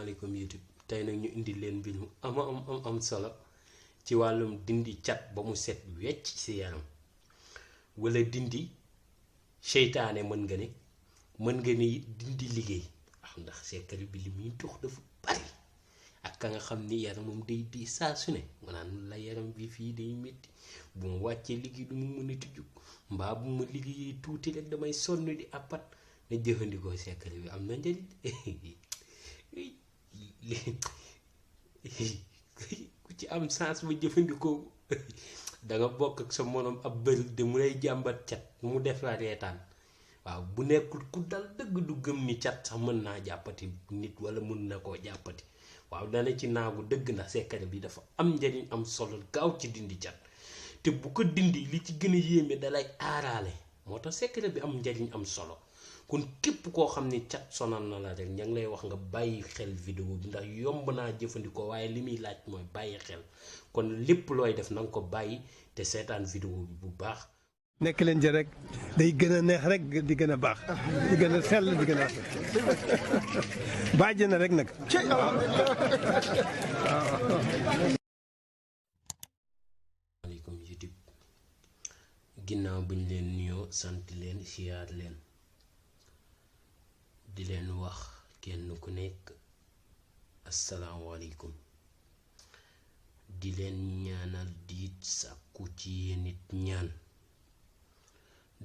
asalaamaaleykum YouTube tey nag ñu indi leen mbir mu am solo ci wàllum dindi cat ba mu set wecc ci yaram wala dindi seytaane mën nga ni dindi liggéey ndax secret bi li muy dox dafa bari ak ka nga xam ni yaramam day di saa su ne mu naan la yaram bi fii day métti bu ma wàccee liggéey du mu mën a tijju mbaa bu ma liggéeyee tuuti rek damay sonn di apat na jëfandikoo secret bi am na njëriñ ku ci am chance ba jëfandikoo danga bokk ak sa morom ab bëri de mu lay jàmbat cat mu def la reetaan waaw bu nekkul ku dal dëgg du gëm ni cat sax mën naa jàppati nit wala mën na koo jàppati waaw dana ci naagu dëgg na secret bi dafa am njëriñ am solo gaaw ci dindi cat te bu ko dindi li ci gën a yéeme dalay aaraale moo tax secret bi am njëriñ am solo kon képp koo xam ni cat sonal na la rek ña ngi lay wax nga bàyyi xel vidéo bi ndax yomb naa jëfandikoo waaye li muy laaj mooy bàyyi xel kon lépp looy def na nga ko bàyyi te seetaan vidéo bi bu baax. nekk leen ci rek day gën a neex rek di gën a baax di gën a sell di gën a bàjj na rek nag. maaleykum YouTube ginnaaw buñ leen nuyoo sant leen siyaar leen di leen wax kenn ku nekk asalaamaaleykum di leen ñaanal diit sàkku ci yéen nit ñaan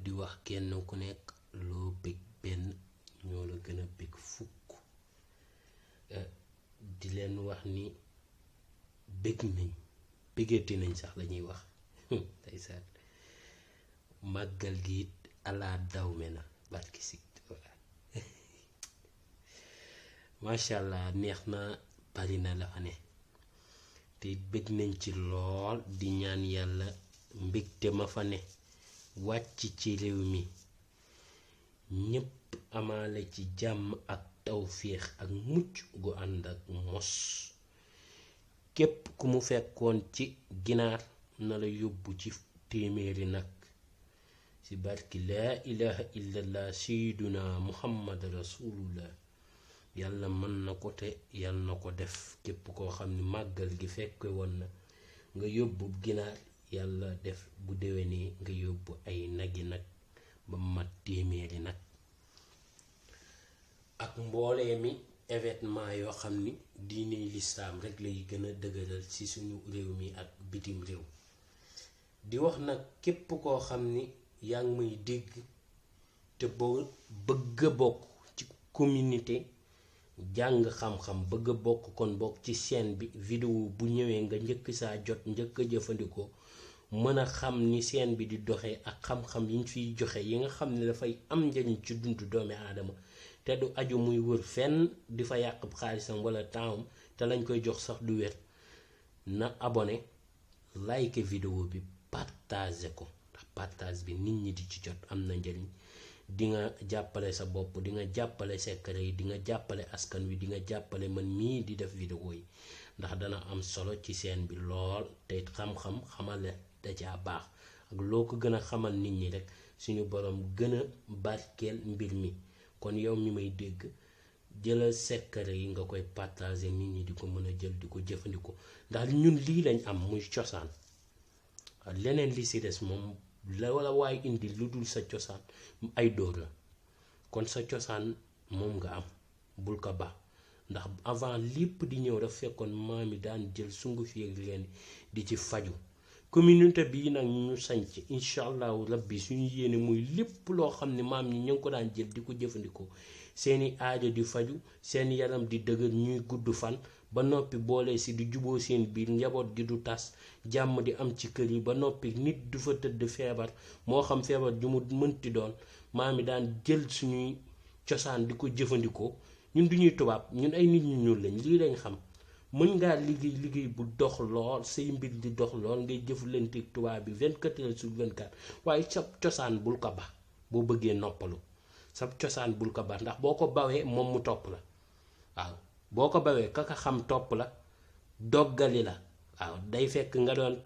di wax kenn ku nekk loo bëgg benn ñoo la gën a bëgg fukk di leen wax ni bëgg nañ bëggati nañ sax lañuy wax tey saat màggal gi it alaa dawme na barki si macha allah neex na bari na la fa ne te bëgg nañ ci lool di ñaan yàlla mbégte ma fa ne wàcc ci réew mi ñépp amaale ci jàmm ak tawféex ak mucc gu ànd ak mos képp ku mu fekkoon ci ginaar na la yóbbu ci téeméeri nag ci barki laa ilaha illallah sayyiduna muhammad rasulullah yàlla mën na ko te yàlla na ko def képp koo xam ni màggal gi fekke woon na nga yóbbu ginaar yàlla def bu déwénee nga yóbbu ay nagi nag ba mat téeméeri nag ak mboolee mi événement yoo xam ni diine lislaam rek lay gën a dëgëral ci suñu réew mi ak bitim réew di wax nag képp koo xam ni yaa ngi may dégg te boo bëgg a bokk ci communauté jàng xam-xam bëgg a bokk kon bokk ci chaîne bi vidéo bu ñëwee nga njëkk saa jot njëkk a jëfandikoo mën a xam ni chaîne bi di doxee ak xam-xam yi ñu fiy joxe yi nga xam ne dafay am njëriñ ci dundu doomi aadama te du aju muy wër fenn di fa yàq xaalisam wala tempsam te lañ koy jox sax du wér na abonné like vidéo bi partage ko ndax partage bi nit ñi di ci jot am na njëriñ di nga jàppale sa bopp di nga jàppale secret yi di nga jàppale askan wi di nga jàppale man mii di def vidéo yi ndax dana am solo ci chaîne bi lool te xam-xam xamale da caa baax ak loo ko gën a xamal nit ñi rek suñu borom gën a barkeel mbir mi kon yow mi may dégg jëlal secret yi nga koy partager nit ñi di ko mën a jël di ko jëfandikoo ndax ñun lii lañ am muy cosaan leneen li ci des moom la wala waaye indi lu dul sa cosaan ay dóor la kon sa cosaan moom nga am bul ko baax ndax avant lépp di ñëw dafa fekkoon maam yi daan jël sungu fi ak leen di ci faju communauté bii nag ñu sanc incha allahu rabbi suñu yéene muy lépp loo xam ne maam ñi ñu ngi ko daan jël di ko jëfandikoo seeni aajo di faju seen yaram di dëgër ñuy gudd fan ba noppi boole si di juboo seen biir njaboot gi du tas jàmm di am ci kër yi ba noppi nit du fa tëdd feebar moo xam feebar ju mu mënti doon maam yi daan jël suñuy cosaan di ko jëfandikoo ñun duñuy tubaab ñun ay nit ñu ñuul lañ lii lañ xam mën ngaa liggéey bu dox lool say mbir di dox lool ngay jëflante tubaab bi 24 heures sur 24 waaye sa cosaan bul ko ba boo bëggee noppalu sa cosaan bul ko ba ndax boo ko bawee moom mu topp la waaw boo ko bawee kaka xam topp la doggali la waaw day fekk nga doon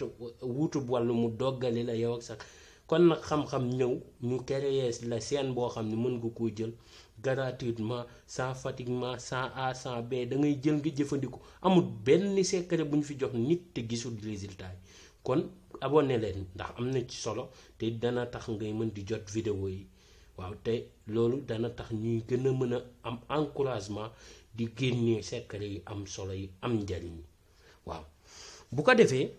wutub wàllu mu doggali la yow ak sax kon nag xam-xam ñëw ñu créer la scène boo xam ne mën nga koo jël gratuitement sans fatiguement sans A sans B da ngay jël nga jëfandikoo amul benn secret bu ñu fi jox nit te gisul résultat yi kon abonné leen ndax am na ci solo te dana tax ngay mën di jot vidéo yi waaw te loolu dana tax ñuy gën a mën a am encouragement di génnee secret yi am solo yi am njariñ waaw bu ko defee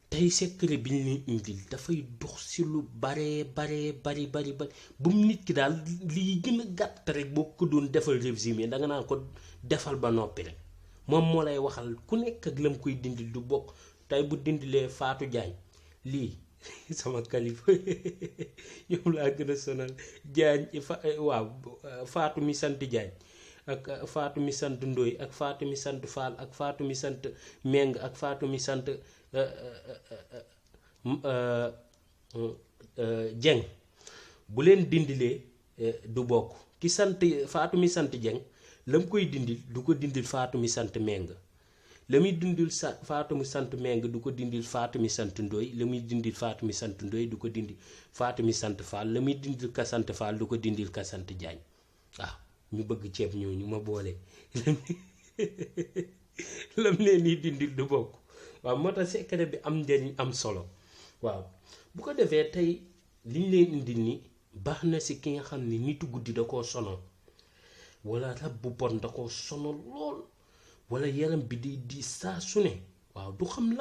tey secret bi ñu leen indil dafay dox ci lu bari bu mu nit ki daal lii gën a gàtt rek boo ko doon defal résumé da nga naan ko defal ba noppi rek moom moo lay waxal ku nekk ak lam koy dindil du bokk tey bu dindilee Fatou Diagne lii sama kalifa ñoom laa gën a sonal Diagne waaw Fatou mi sant Diagne ak Fatou mi sant Ndoy ak Fatou mi sant Fall ak Fatou mi sant Meng ak Fatou mi sant Dieng bu leen dindilee du bokk ki sant Fatou mi sant Dieng la mu koy dindil du ko dindil Fatou mi sant Meng la muy dindil Fatou mi sant Meng du ko dindil Fatou mi sant Ndoy la muy dindil Fatou mi sant Ndoy du ko dindil Fatou mi sant Fall la muy dindil ka sant Fall du ko dindil ka sant Diagne waaw ñu bëgg ceeb ñooñu ma boole lam leen ni dindil du bokk waaw moo tax secret bi am njariñ am solo waaw bu ko defee tey liñ leen indil ni baax na si ki nga xam ne nitu guddi da koo sonal wala rab bu bon da koo sonal lool wala yaram bi di diis saa su ne waaw du xam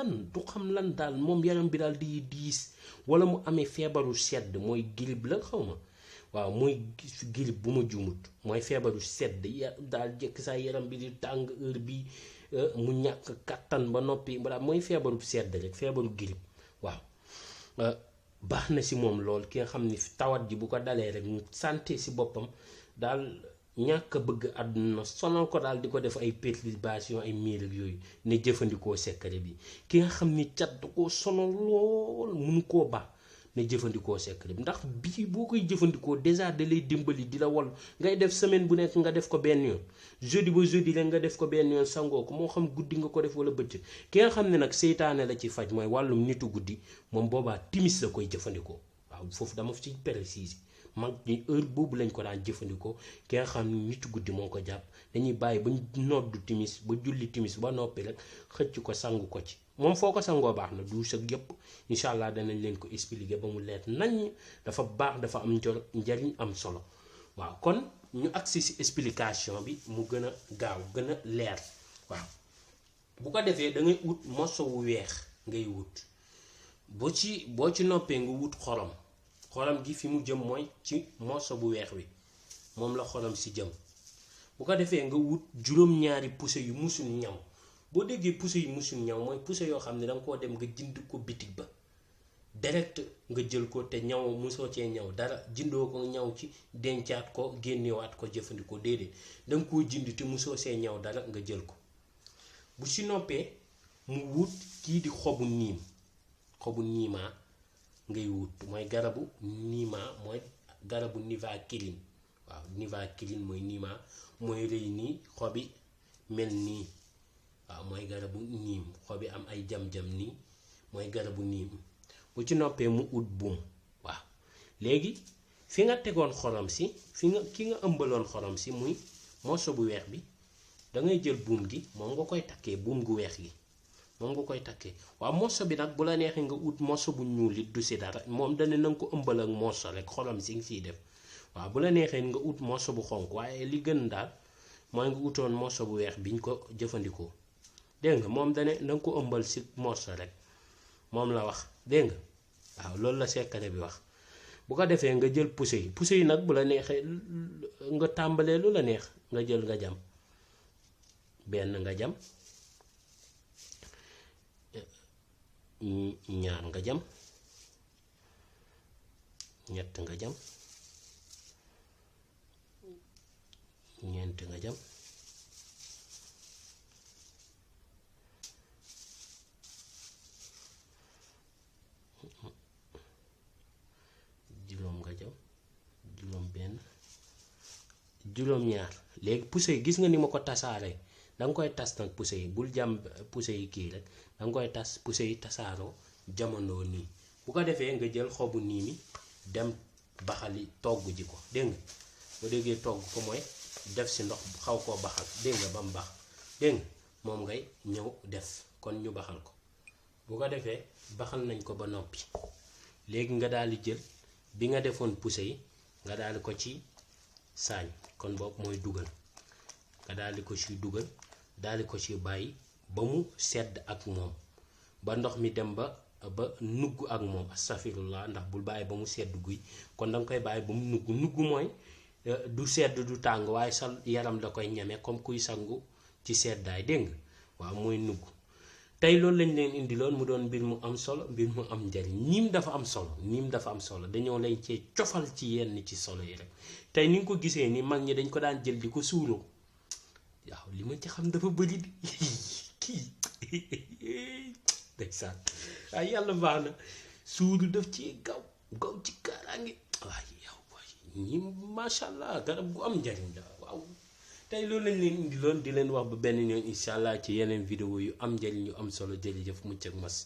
lan daal moom yaram bi daal di diis wala mu amee feebaru sedd mooy grippe la xaw ma waaw mooy grippe bu ma juumut mooy feebaru sedd daal jekk saa yaram bi di tàng heure bi mu ñàkk kattan ba noppi balaa mooy feebaru sedd rek feebaru grippe waaw baax na si moom lool ki nga xam ni tawat ji bu ko dalee rek mu santé si boppam daal ñàkk bëgg àdduna sonal ko daal di ko def ay perturbation ay miir ak yooyu ne jëfandikoo secret bi ki nga xam ni cat da koo sonal lool mun koo baax ne jëfandikoo secret bi ndax bii boo koy jëfandikoo déjà da lay dimbali di la wol ngay def semaine bu nekk nga def ko benn yoon jeudi ba jeudi rek nga def ko benn yoon sangoo ko moo xam guddi nga ko def wala bëccëg ki nga xam ne nag seytaane la ci faj mooy wàllum nitu guddi moom boobaa timis la koy jëfandikoo waaw foofu dama ci préciser mag ñi heure boobu lañ ko daan jëfandikoo ki nga xam ne nitu guddi moo ko jàpp dañuy bàyyi ba noddu timis ba julli timis ba noppi rek xëcc ko sangu ko ci moom foo ko sangoo baax na duus ak yëpp incha allah danañ leen ko expliquer ba mu leer nañ dafa baax dafa am njariñ am solo waaw kon ñu agsi si explication bi mu gën a gaaw gën a leer waaw bu ko defee da ngay wut morso wu weex ngay wut boo ci noppee nga wut xorom gi fi mu jëm mooy ci morso bu weex wi moom la xorom si jëm bu ko defee nga wut juróom-ñaari pousse yu musul ñaw boo déggee pousse yu musul ñaw mooy pousse yoo xam ne danga koo dem nga jënd ko bitig ba direct nga jël ko te ñaw musoo cee ñaw dara jëndoo ko ñaw ci dencaat ko génnewaat ko jëfandikoo déedéet danga koo jënd te musoo see ñaw dara nga jël ko bu si noppee mu wut kii di xobu niimaa ngay wut mooy garabu niimaa mooy garabu nivaquine waaw nivaquine mooy niimaa mooy rëy nii xobi mel nii waaw mooy garabu niim xobi am ay jam-jam nii mooy garabu niim bu ci noppee mu ut buum waaw léegi fi nga tegoon xorom si ki nga ëmbaloon xorom si muy morso bu weex bi dangay jël buum gi moom nga koy takkee buum gu weex gi moom nga koy takkee waaw morso bi nag bu la neexee nga ut morso bu ñuul it du si dara moom dana na nga ko ëmbal ak morso rek xorom si nga siy def waaw bu la neexee nga ut morso bu xonk waaye li gën daal mooy nga utoon morso bu weex biñ ko jëfandikoo dégg nga moom dane na nga ko ëmbal si morso rek moom la wax dégg nga waaw loolu la secret bi wax bu ko defee nga jël pousse yi nag bu la neexee nga tàmbalee lu la neex nga jël nga jam benn nga jam ñaar nga jam ñett nga jam ñeent nga jam juróom nga jam juróom benn juróom ñaar léegi pousse yi gis nga ni ma ko tasaaree danga koy tas nag pousse yi bul jam pousse yi kii rek danga koy tas pousse yi tasaaroo jamono nii bu ko defee nga jël xobu nii mi dem baxali togg ji ko dégg nga boo déggee togg ko mooy def si ndox xaw koo baxal dégg nga ba mu baax dégg nga moom ngay ñëw def kon ñu baxal ko bu ko defee baxal nañ ko ba noppi léegi nga daal di jël bi nga defoon poussé yi nga daal di ko ci saañ kon boobu mooy dugal nga daal di ko ci dugal daal di ko ci bàyyi ba mu sedd ak moom ba ndox mi dem ba nugg ak moom astafirullah ndax bul bàyyi ba mu sedd guy kon danga koy bàyyi ba mu nugg mooy du sedd du tàng waaye sa yaram da koy ñeme comme kuy sangu ci seddaay dégg nga waaw mooy nugg tey loolu lañ leen indiloon mu doon mbir mu am solo mbir mu am njariñ niim dafa am solo dañoo lañ cee cofal ci yenn ci solo yi rek tey ni nga ko gisee ni mag ñi dañ ko daan jël di ko suuroo waaw li ma ci xam dafa bëri kii ndeysaan waaye yàlla baax na suuru daf ci gaw ci kaaraange waaye yow ñi macha allah garab gu am njariñ la waaw tey loolu lañ leen indi loon di leen wax ba benn yoon incha allah ci yeneen vidéo yu am njariñ yu am solo jërëjëf mucc ak mas